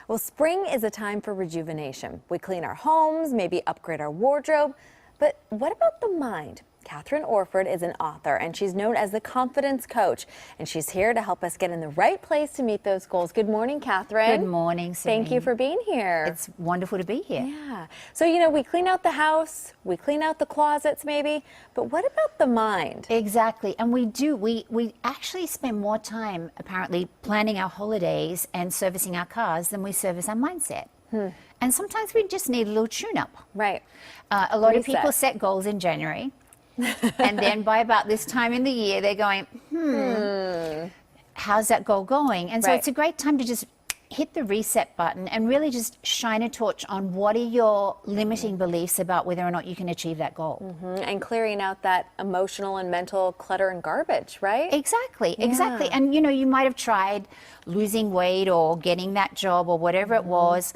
Well, spring is a time for rejuvenation. We clean our homes, maybe upgrade our wardrobe. But what about the mind? Catherine Orford is an author, and she's known as the confidence coach. And she's here to help us get in the right place to meet those goals. Good morning, Catherine. Good morning, Serene. Thank you for being here. It's wonderful to be here. Yeah. So, we clean out the house, we clean out the closets maybe, but what about the mind? Exactly. And we do. We actually spend more time, apparently, planning our holidays and servicing our cars than we service our mindset. And sometimes we just need a little tune-up. Right. A lot of people set goals in January. And then by about this time in the year, they're going, how's that goal going? And so it's a great time to just hit the reset button and really just shine a torch on what are your limiting beliefs about whether or not you can achieve that goal. And clearing out that emotional and mental clutter and garbage, right? Exactly, exactly. And you might have tried losing weight or getting that job or whatever it was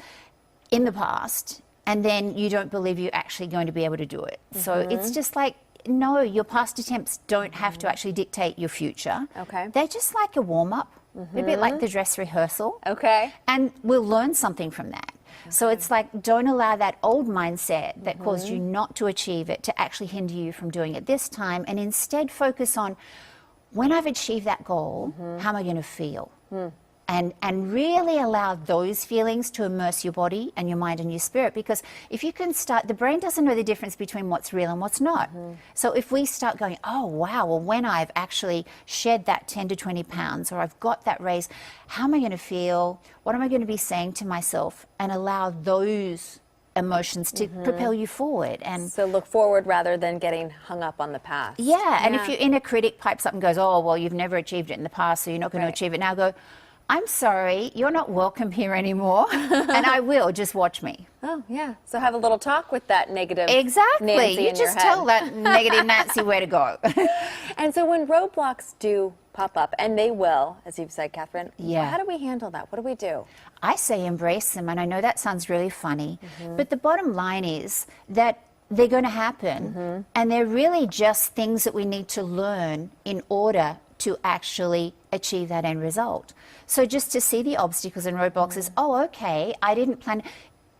in the past, and then you don't believe you're actually going to be able to do it. So it's just like, no, your past attempts don't have to actually dictate your future. Okay. They're just like a warm-up, a bit like the dress rehearsal. Okay. And we'll learn something from that. So it's like, don't allow that old mindset that caused you not to achieve it to actually hinder you from doing it this time, and instead focus on, when I've achieved that goal, how am I going to feel? And really allow those feelings to immerse your body and your mind and your spirit, because if you can start, the brain doesn't know the difference between what's real and what's not. So if we start going, oh wow, well when I've actually shed that 10 to 20 pounds or I've got that raise, how am I going to feel? What am I going to be saying to myself? And allow those emotions to propel you forward. And so look forward rather than getting hung up on the past. Yeah, and if your inner critic pipes up and goes, oh, well, you've never achieved it in the past, so you're not going to achieve it now, go, I'm sorry, you're not welcome here anymore, and I will, just watch me. Oh, yeah. So have a little talk with that negative Exactly. Nancy You in just your head. tell that negative Nancy where to go. And so when roadblocks do pop up, and they will, as you've said, Catherine, Yeah. how do we handle that? What do we do? I say embrace them, and I know that sounds really funny, but the bottom line is that they're going to happen, and they're really just things that we need to learn in order to actually achieve that end result. So just to see the obstacles and roadblocks is, oh, okay, I didn't plan.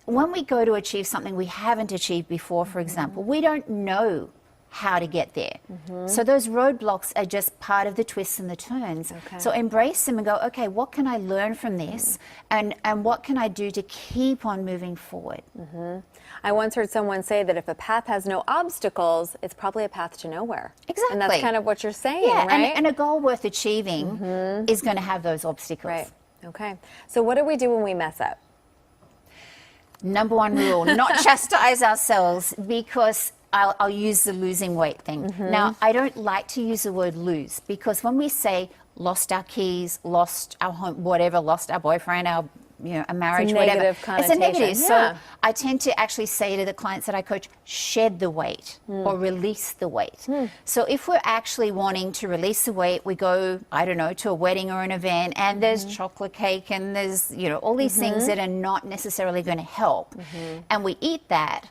When we go to achieve something we haven't achieved before, for example, we don't know how to get there. So those roadblocks are just part of the twists and the turns. So embrace them and go, okay, what can I learn from this? And what can I do to keep on moving forward? I once heard someone say that if a path has no obstacles, it's probably a path to nowhere. Exactly. And that's kind of what you're saying, Yeah, right? and a goal worth achieving is going to have those obstacles. Right. Okay. So what do we do when we mess up? Number one rule, not chastise ourselves, because I'll use the losing weight thing. Now, I don't like to use the word lose, because when we say lost our keys, lost our home, whatever, lost our boyfriend, our a marriage, whatever. It's a negative. So I tend to actually say to the clients that I coach, shed the weight or release the weight. So if we're actually wanting to release the weight, we go, I don't know, to a wedding or an event, and there's chocolate cake and there's, all these things that are not necessarily going to help. And we eat that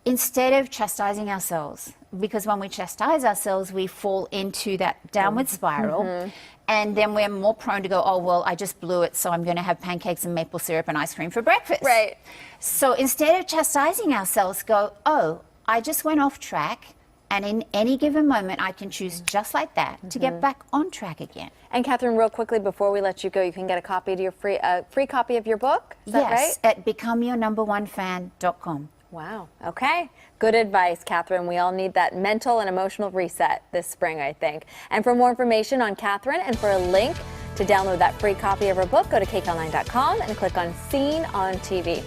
instead of chastising ourselves, because when we chastise ourselves, we fall into that downward spiral. And then we're more prone to go, oh, well, I just blew it, so I'm going to have pancakes and maple syrup and ice cream for breakfast. Right. So instead of chastising ourselves, go, oh, I just went off track, and in any given moment, I can choose just like that to get back on track again. And Catherine, real quickly, before we let you go, you can get a copy of your free copy of your book. Is that right? Yes, at becomeyournumberonefan.com. Wow. Okay. Good advice, Catherine. We all need that mental and emotional reset this spring, I think. And for more information on Catherine and for a link to download that free copy of her book, go to kcal9.com and click on Seen on TV.